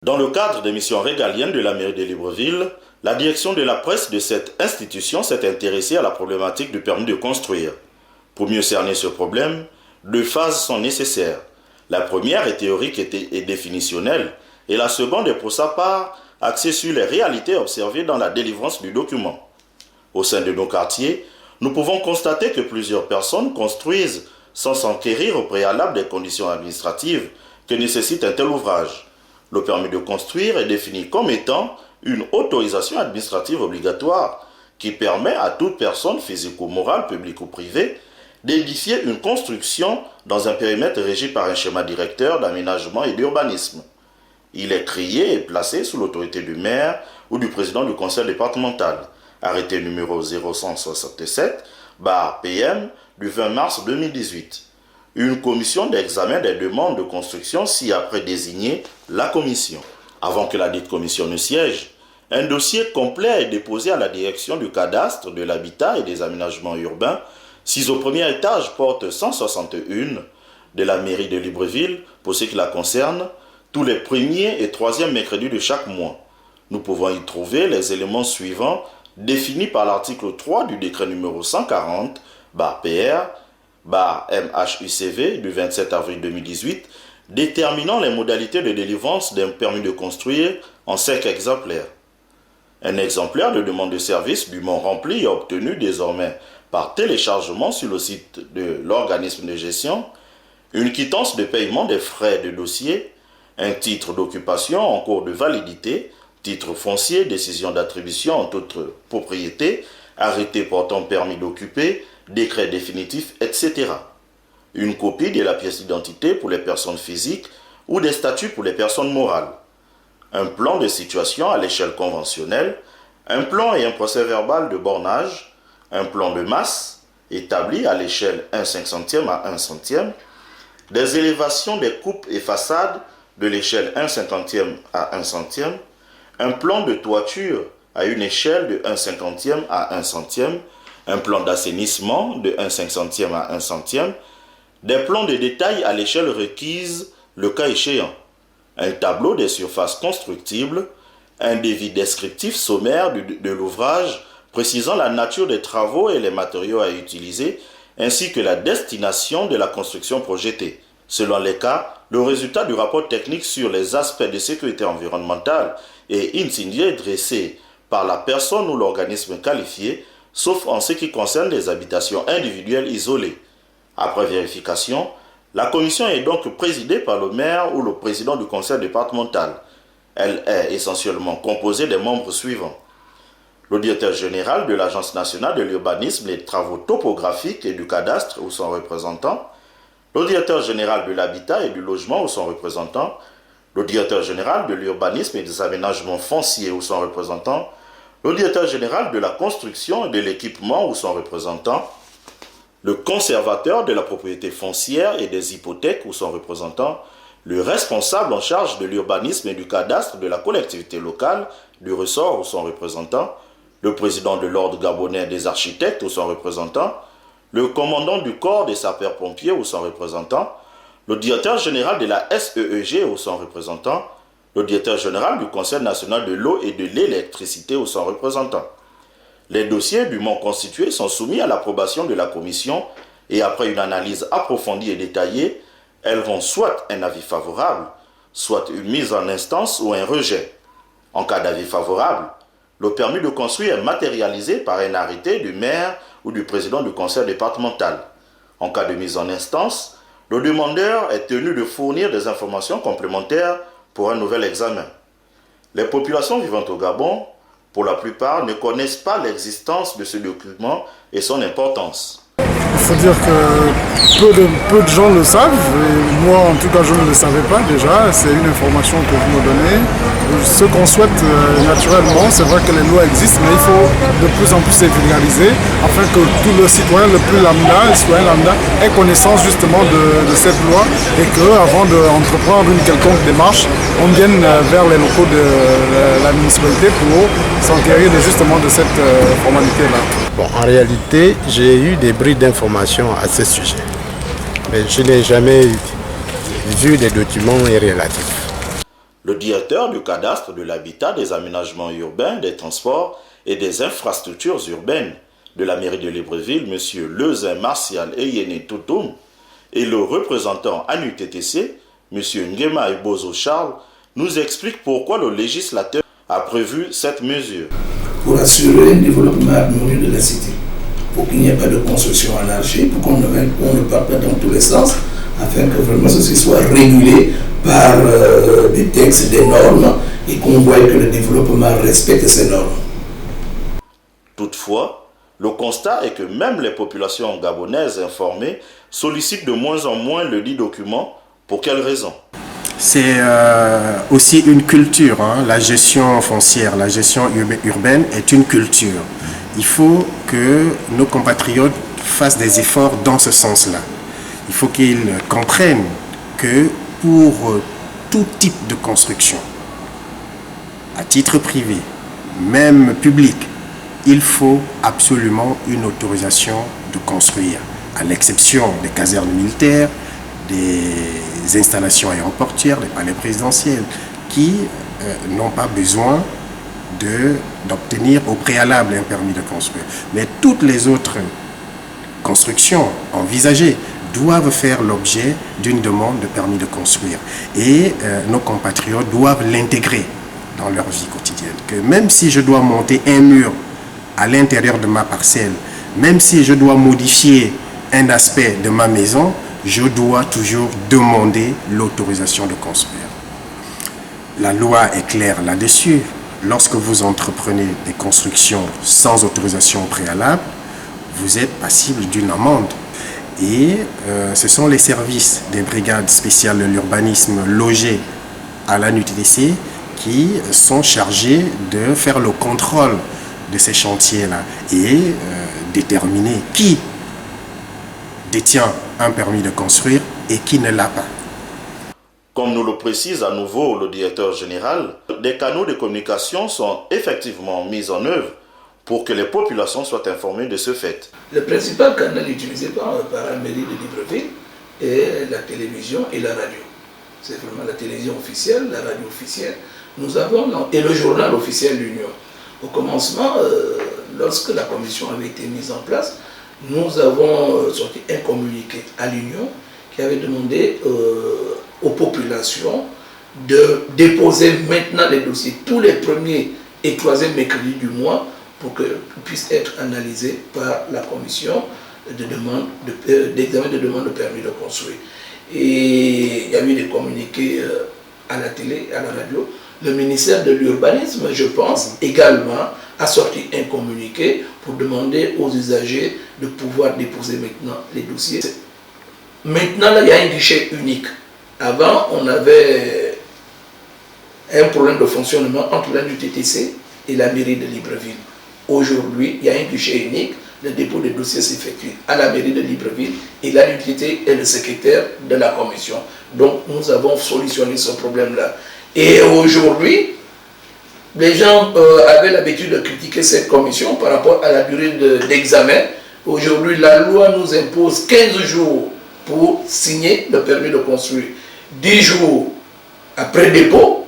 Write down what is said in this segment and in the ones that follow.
Dans le cadre des missions régaliennes de la mairie de Libreville, la direction de la presse de cette institution s'est intéressée à la problématique du permis de construire. Pour mieux cerner ce problème, 2 phases sont nécessaires. La première est théorique et définitionnelle, et la seconde est pour sa part axée sur les réalités observées dans la délivrance du document. Au sein de nos quartiers, nous pouvons constater que plusieurs personnes construisent sans s'enquérir au préalable des conditions administratives que nécessite un tel ouvrage. Le permis de construire est défini comme étant une autorisation administrative obligatoire qui permet à toute personne physique ou morale, publique ou privée, d'édifier une construction dans un périmètre régi par un schéma directeur d'aménagement et d'urbanisme. Il est créé et placé sous l'autorité du maire ou du président du conseil départemental. Arrêté numéro 0167/PM du 20 mars 2018. Une commission d'examen des demandes de construction s'y après désigné la commission. Avant que la dite commission ne siège, un dossier complet est déposé à la direction du cadastre, de l'habitat et des aménagements urbains, 6 au premier étage, porte 161 de la mairie de Libreville, pour ce qui la concerne, tous les premiers et troisièmes mercredis de chaque mois. Nous pouvons y trouver les éléments suivants définis par l'article 3 du décret numéro 140/PR/MHUCV du 27 avril 2018, déterminant les modalités de délivrance d'un permis de construire en 5 exemplaires. Un exemplaire de demande de service dûment rempli et obtenu désormais par téléchargement sur le site de l'organisme de gestion, une quittance de paiement des frais de dossier, un titre d'occupation en cours de validité, titre foncier, décision d'attribution en toute propriété, arrêté portant permis d'occuper, décret définitif, etc. Une copie de la pièce d'identité pour les personnes physiques ou des statuts pour les personnes morales. Un plan de situation à l'échelle conventionnelle, un plan et un procès-verbal de bornage, un plan de masse établi à l'échelle 1/500e à 1/100e, des élévations des coupes et façades de l'échelle 1/50e à 1/100e, un plan de toiture à une échelle de 1/50e à 1/100e, un plan d'assainissement de 1/500e à 1/100e, des plans de détail à l'échelle requise le cas échéant, un tableau des surfaces constructibles, un devis descriptif sommaire de l'ouvrage précisant la nature des travaux et les matériaux à utiliser, ainsi que la destination de la construction projetée. Selon les cas, le résultat du rapport technique sur les aspects de sécurité environnementale est in fine dressé par la personne ou l'organisme qualifié, sauf en ce qui concerne les habitations individuelles isolées. Après vérification, la commission est donc présidée par le maire ou le président du conseil départemental. Elle est essentiellement composée des membres suivants: le directeur général de l'Agence nationale de l'urbanisme, des travaux topographiques et du cadastre ou son représentant, le directeur général de l'habitat et du logement ou son représentant, le directeur général de l'urbanisme et des aménagements fonciers ou son représentant, le directeur général de la construction et de l'équipement ou son représentant, le conservateur de la propriété foncière et des hypothèques ou son représentant, le responsable en charge de l'urbanisme et du cadastre de la collectivité locale, du ressort ou son représentant, le président de l'ordre gabonais des architectes ou son représentant, le commandant du corps des sapeurs-pompiers ou son représentant, le directeur général de la SEEG ou son représentant, le directeur général du Conseil national de l'eau et de l'électricité ou son représentant. Les dossiers dûment constitués sont soumis à l'approbation de la commission et après une analyse approfondie et détaillée, elles auront soit un avis favorable, soit une mise en instance ou un rejet. En cas d'avis favorable, le permis de construire est matérialisé par un arrêté du maire ou du président du conseil départemental. En cas de mise en instance, le demandeur est tenu de fournir des informations complémentaires pour un nouvel examen. Les populations vivant au Gabon, pour la plupart, ne connaissent pas l'existence de ce document et son importance. Il faut dire que peu de gens le savent, et moi en tout cas je ne le savais pas déjà, c'est une information que vous me donnez. Ce qu'on souhaite naturellement, c'est vrai que les lois existent, mais il faut de plus en plus les vulgariser afin que tout le citoyen le plus lambda, ait connaissance justement de cette loi et qu'avant d'entreprendre une quelconque démarche, on vienne vers les locaux de la municipalité pour s'enquérir justement de cette formalité-là. Bon, en réalité, j'ai eu des bris d'informations à ce sujet, mais je n'ai jamais vu des documents relatifs. Le directeur du cadastre de l'habitat, des aménagements urbains, des transports et des infrastructures urbaines de la mairie de Libreville, M. Lezin Martial Eyene Toutoum, et le représentant ANUTTC, M. Ngema Ibozo Charles, nous expliquent pourquoi le législateur a prévu cette mesure. Pour assurer un développement harmonieux de la cité, pour qu'il n'y ait pas de construction anarchique, pour qu'on ne parte pas dans tous les sens, afin que vraiment ceci soit régulé par des textes, des normes, et qu'on voit que le développement respecte ces normes. Toutefois, le constat est que même les populations gabonaises informées sollicitent de moins en moins le dit document. Pour quelles raisons? C'est aussi une culture, hein. La gestion foncière, la gestion urbaine est une culture. Il faut que nos compatriotes fassent des efforts dans ce sens-là. Il faut qu'ils comprennent que pour tout type de construction, à titre privé, même public, il faut absolument une autorisation de construire, à l'exception des casernes militaires, des installations aéroportuaires, des palais présidentiels, qui n'ont pas besoin d'obtenir au préalable un permis de construire. Mais toutes les autres constructions envisagées doivent faire l'objet d'une demande de permis de construire. Et nos compatriotes doivent l'intégrer dans leur vie quotidienne. Que même si je dois monter un mur à l'intérieur de ma parcelle, même si je dois modifier un aspect de ma maison, je dois toujours demander l'autorisation de construire. La loi est claire là-dessus. Lorsque vous entreprenez des constructions sans autorisation préalable, vous êtes passible d'une amende. Et ce sont les services des brigades spéciales de l'urbanisme logées à l'ANUTTC qui sont chargés de faire le contrôle de ces chantiers-là et déterminer qui détient un permis de construire et qui ne l'a pas. Comme nous le précise à nouveau le directeur général, des canaux de communication sont effectivement mis en œuvre pour que les populations soient informées de ce fait. Le principal canal utilisé par la mairie de Libreville est la télévision et la radio. C'est vraiment la télévision officielle, la radio officielle. Nous avons, et le journal officiel de l'Union. Au commencement, lorsque la commission avait été mise en place, nous avons sorti un communiqué à l'Union qui avait demandé aux populations de déposer maintenant les dossiers tous les premiers et troisièmes mercredis du mois pour qu'ils puissent être analysés par la commission d'examen de demande de permis de construire. Et il y a eu des communiqués à la télé, à la radio. Le ministère de l'Urbanisme, je pense, également a sorti un communiqué pour demander aux usagers de pouvoir déposer maintenant les dossiers. Maintenant, là, il y a un guichet unique. Avant, on avait un problème de fonctionnement entre l'ANUTTC et la mairie de Libreville. Aujourd'hui, il y a un guichet unique. Le dépôt des dossiers s'effectue à la mairie de Libreville et l'ANUTTC est le secrétaire de la commission. Donc, nous avons solutionné ce problème-là. Et aujourd'hui, les gens avaient l'habitude de critiquer cette commission par rapport à la durée d'examen. Aujourd'hui, la loi nous impose 15 jours pour signer le permis de construire. 10 jours après dépôt,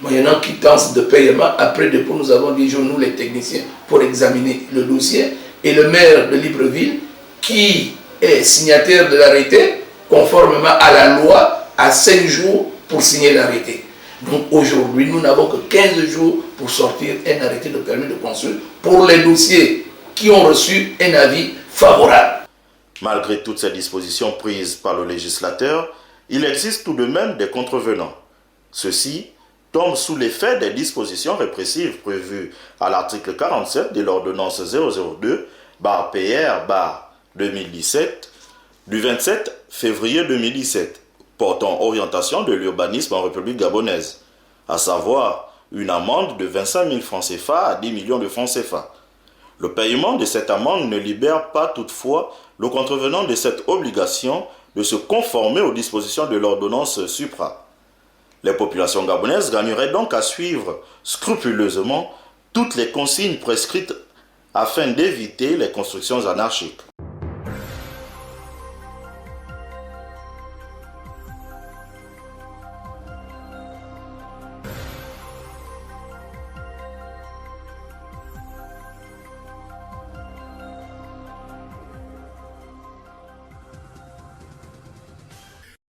moyennant quittance de paiement, après dépôt, nous avons 10 jours, nous les techniciens, pour examiner le dossier. Et le maire de Libreville, qui est signataire de l'arrêté, conformément à la loi, a 5 jours pour signer l'arrêté. Donc aujourd'hui, nous n'avons que 15 jours pour sortir un arrêté de permis de construire pour les dossiers qui ont reçu un avis favorable. Malgré toutes ces dispositions prises par le législateur, il existe tout de même des contrevenants. Ceux-ci tombent sous l'effet des dispositions répressives prévues à l'article 47 de l'ordonnance 002/PR/2017 du 27 février 2017 portant orientation de l'urbanisme en République gabonaise, à savoir une amende de 25 000 francs CFA à 10 millions de francs CFA. Le paiement de cette amende ne libère pas toutefois le contrevenant de cette obligation de se conformer aux dispositions de l'ordonnance supra. Les populations gabonaises gagneraient donc à suivre scrupuleusement toutes les consignes prescrites afin d'éviter les constructions anarchiques.